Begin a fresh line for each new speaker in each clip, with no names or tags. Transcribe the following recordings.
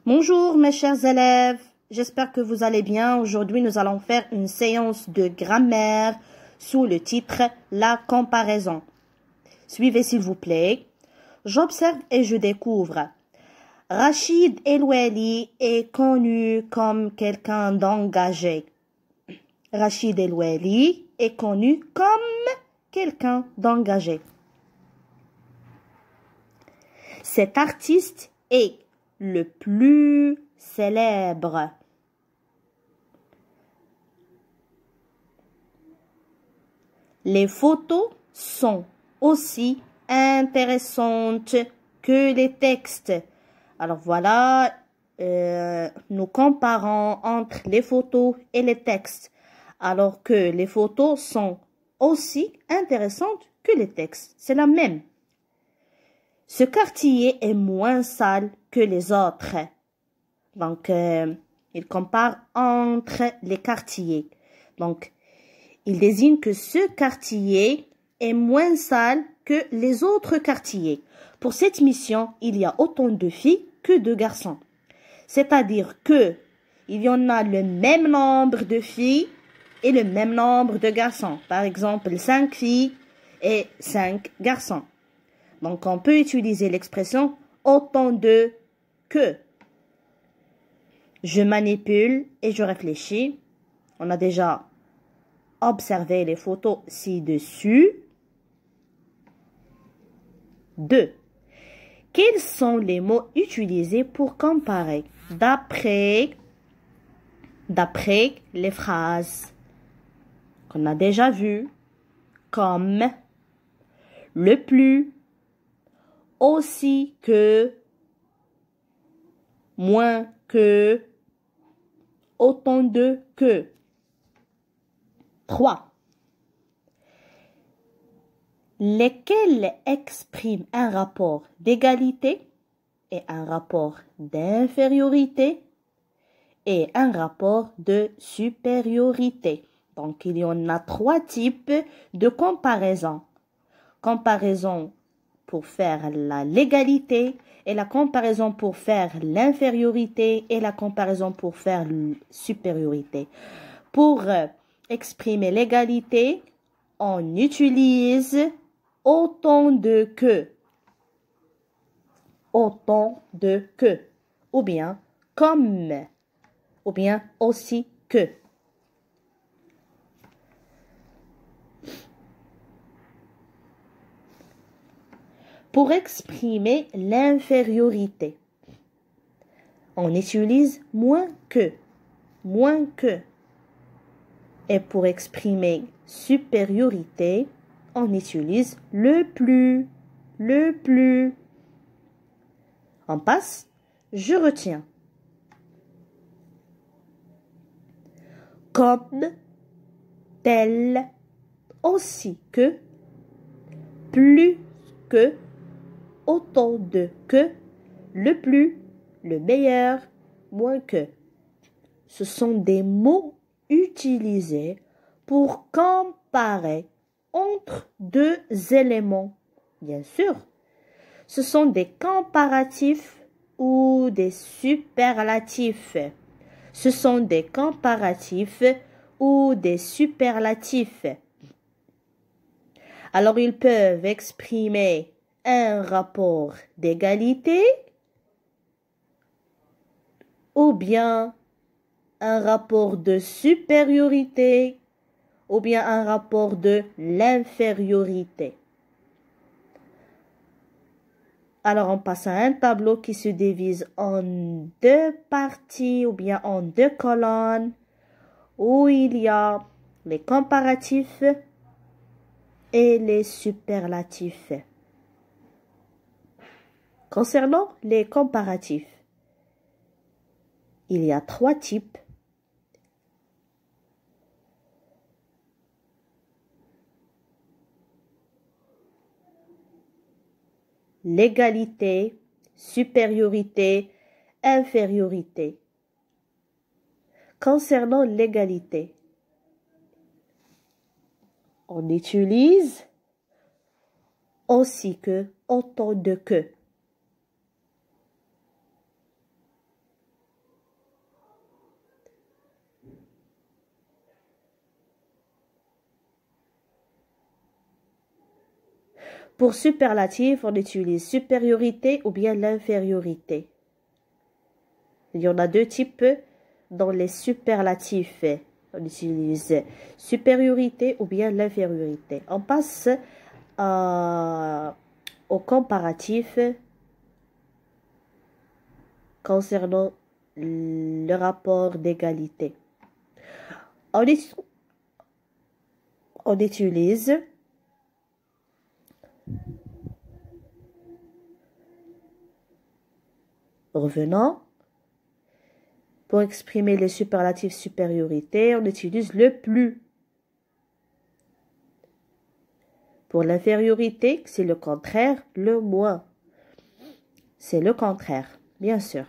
Bonjour mes chers élèves, j'espère que vous allez bien. Aujourd'hui, nous allons faire une séance de grammaire sous le titre « La comparaison ». Suivez s'il vous plaît. J'observe et je découvre. Rachid El-Wali est connu comme quelqu'un d'engagé. Rachid El-Wali est connu comme quelqu'un d'engagé. Cet artiste est le plus célèbre. Les photos sont aussi intéressantes que les textes. Alors voilà, nous comparons entre les photos et les textes. Alors que les photos sont aussi intéressantes que les textes. C'est la même. Ce quartier est moins sale que les autres. Donc, il compare entre les quartiers. Donc, il désigne que ce quartier est moins sale que les autres quartiers. Pour cette mission, il y a autant de filles que de garçons. C'est-à-dire que il y en a le même nombre de filles et le même nombre de garçons. Par exemple, 5 filles et 5 garçons. Donc, on peut utiliser l'expression « autant de que ». Je manipule et je réfléchis. On a déjà observé les photos ci-dessus. 2. Quels sont les mots utilisés pour comparer d'après les phrases qu'on a déjà vues, comme le plus, aussi que, moins que, autant de que. 3. Lesquels expriment un rapport d'égalité et un rapport d'infériorité et un rapport de supériorité. Donc, il y en a 3 types de comparaison. Comparaison pour faire l'égalité et la comparaison pour faire l'infériorité et la comparaison pour faire la supériorité. Pour exprimer l'égalité, on utilise autant de que, ou bien comme, ou bien aussi que. Pour exprimer l'infériorité, on utilise moins que. Et pour exprimer supériorité, on utilise le plus. On passe, je retiens. Comme, tel, aussi que, plus que, autant de que, le plus, le meilleur, moins que. Ce sont des mots utilisés pour comparer entre deux éléments. Bien sûr, ce sont des comparatifs ou des superlatifs. Ce sont des comparatifs ou des superlatifs. Alors, ils peuvent exprimer un rapport d'égalité ou bien un rapport de supériorité ou bien un rapport de l'infériorité. Alors, on passe à un tableau qui se divise en 2 parties ou bien en 2 colonnes où il y a les comparatifs et les superlatifs. Concernant les comparatifs, il y a 3 types. L'égalité, supériorité, infériorité. Concernant l'égalité, on utilise aussi que, autant de que. Pour superlatif, on utilise supériorité ou bien l'infériorité. Il y en a deux types dans les superlatifs. On utilise supériorité ou bien l'infériorité. On passe au comparatif concernant le rapport d'égalité. On utilise revenons. Pour exprimer les superlatifs supériorité, on utilise le plus. Pour l'infériorité, c'est le contraire, le moins. C'est le contraire, bien sûr.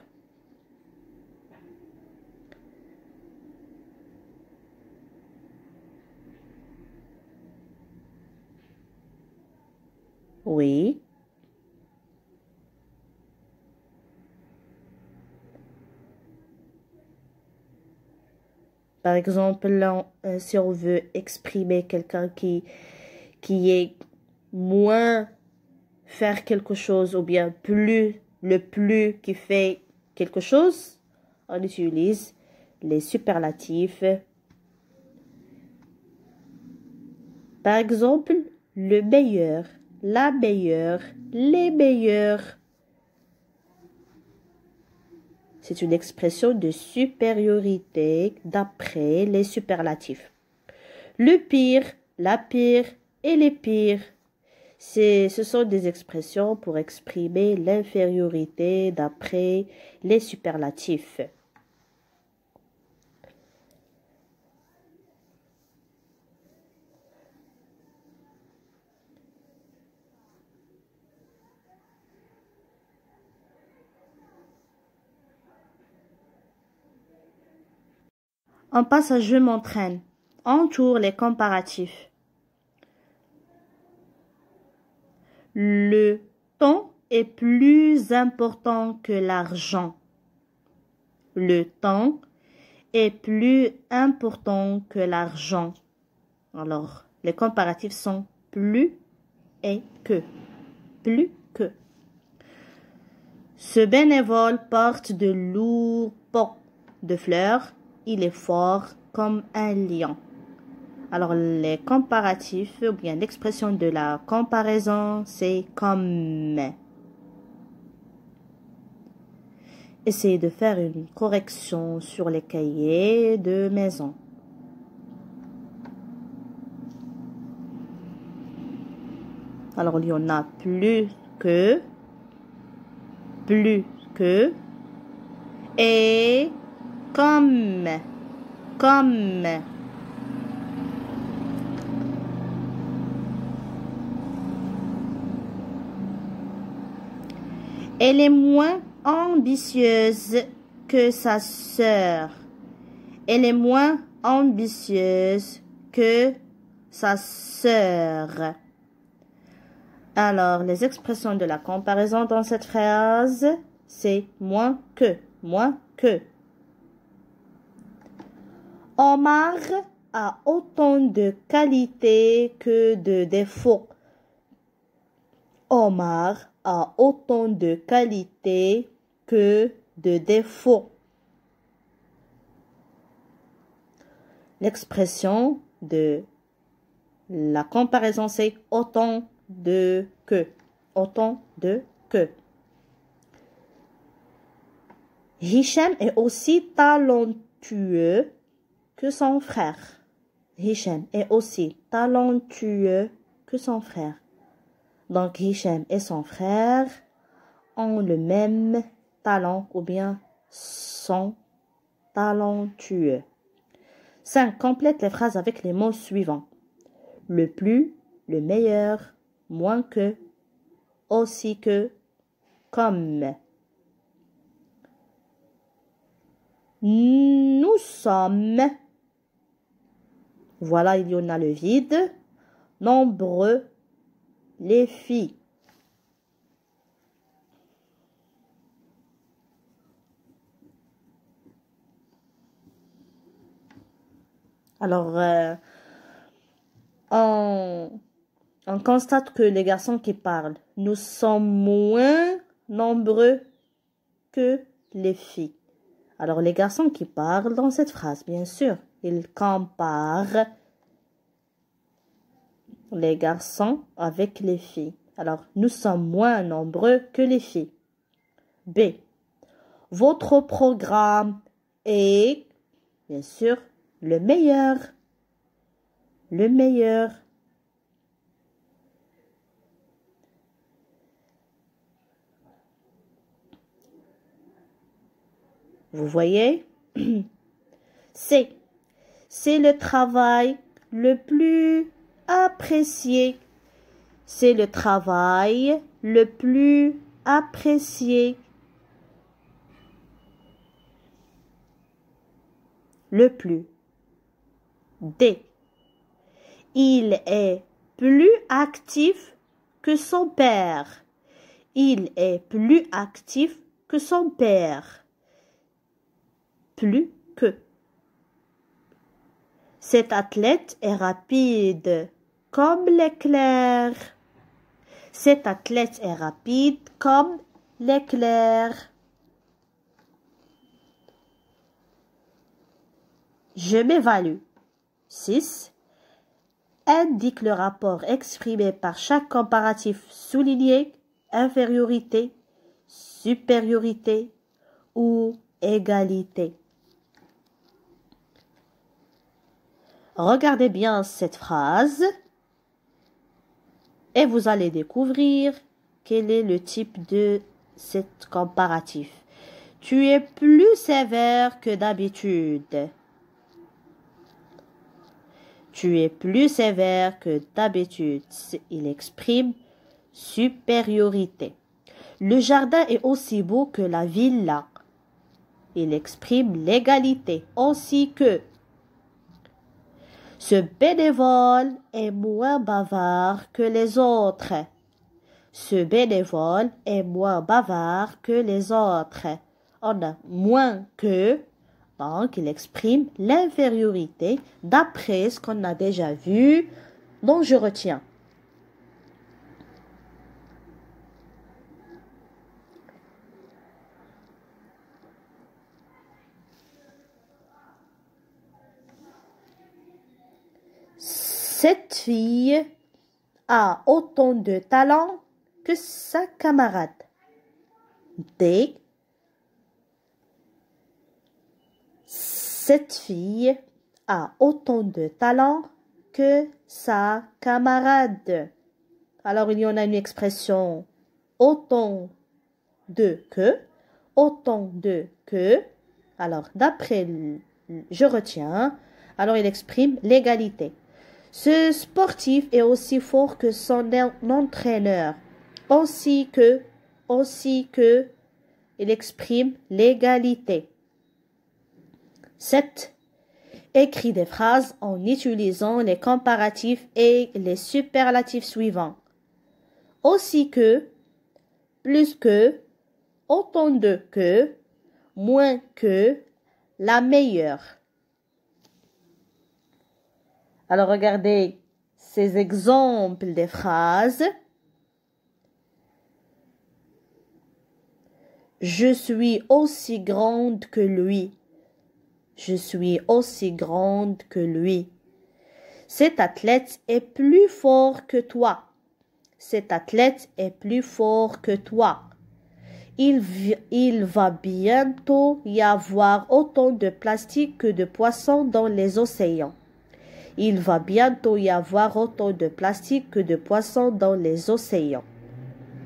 Oui. Par exemple, si on veut exprimer quelqu'un qui est moins faire quelque chose ou bien plus, le plus qui fait quelque chose, on utilise les superlatifs. Par exemple, le meilleur, la meilleure, les meilleurs. C'est une expression de supériorité d'après les superlatifs. Le pire, la pire et les pires. Ce sont des expressions pour exprimer l'infériorité d'après les superlatifs. On passe à je m'entraîne. Entoure les comparatifs. Le temps est plus important que l'argent. Le temps est plus important que l'argent. Alors, les comparatifs sont plus et que. Plus que. Ce bénévole porte de lourds pots de fleurs. Il est fort comme un lion. Alors, les comparatifs, ou bien l'expression de la comparaison, c'est comme. Essayez de faire une correction sur les cahiers de maison. Alors, il y en a plus que, et comme. Elle est moins ambitieuse que sa sœur. Elle est moins ambitieuse que sa sœur. Alors, les expressions de la comparaison dans cette phrase, c'est moins que, moins que. Omar a autant de qualités que de défauts. Omar a autant de qualités que de défauts. L'expression de la comparaison, c'est autant de que. Autant de que. Hicham est aussi talentueux que son frère. Hicham est aussi talentueux que son frère. Donc, Hicham et son frère ont le même talent ou bien sont talentueux. 5. Complète les phrases avec les mots suivants. Le plus, le meilleur, moins que, aussi que, comme. Nous sommes. Voilà, il y en a le vide. Nombreux, les filles. Alors, on constate que les garçons qui parlent, nous sommes moins nombreux que les filles. Alors, les garçons qui parlent dans cette phrase, bien sûr, ils comparent les garçons avec les filles. Alors, nous sommes moins nombreux que les filles. B. Votre programme est, bien sûr, le meilleur. Le meilleur. Vous voyez? C. C'est le travail le plus apprécié. C'est le travail le plus apprécié. Le plus. D. Il est plus actif que son père. Il est plus actif que son père. Plus que. Cet athlète est rapide comme l'éclair. Cet athlète est rapide comme l'éclair. Je m'évalue. 6. Indique le rapport exprimé par chaque comparatif souligné, infériorité, supériorité ou égalité. Regardez bien cette phrase et vous allez découvrir quel est le type de cet comparatif. Tu es plus sévère que d'habitude. Tu es plus sévère que d'habitude. Il exprime supériorité. Le jardin est aussi beau que la villa. Il exprime l'égalité, ainsi que. Ce bénévole est moins bavard que les autres. Ce bénévole est moins bavard que les autres. On a moins que, donc il exprime l'infériorité d'après ce qu'on a déjà vu, dont je retiens. Cette fille a autant de talent que sa camarade. D. Cette fille a autant de talent que sa camarade. Alors, il y en a une expression autant de que, autant de que. Alors, d'après, je retiens, alors il exprime l'égalité. Ce sportif est aussi fort que son entraîneur, ainsi que, il exprime l'égalité. 7. Écrit des phrases en utilisant les comparatifs et les superlatifs suivants. Aussi que, plus que, autant de que, moins que, la meilleure. Alors regardez ces exemples des phrases. Je suis aussi grande que lui. Je suis aussi grande que lui. Cet athlète est plus fort que toi. Cet athlète est plus fort que toi. Il va bientôt y avoir autant de plastique que de poissons dans les océans. Il va bientôt y avoir autant de plastique que de poissons dans les océans.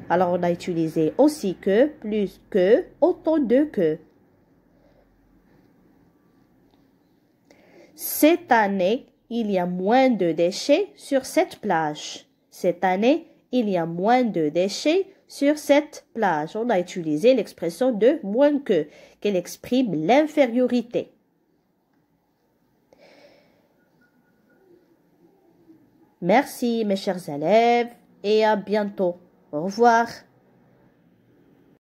Alors, on a utilisé aussi que, plus que, autant de que. Cette année, il y a moins de déchets sur cette plage. Cette année, il y a moins de déchets sur cette plage. On a utilisé l'expression de moins que, qu'elle exprime l'infériorité. Merci mes chers élèves et à bientôt. Au revoir.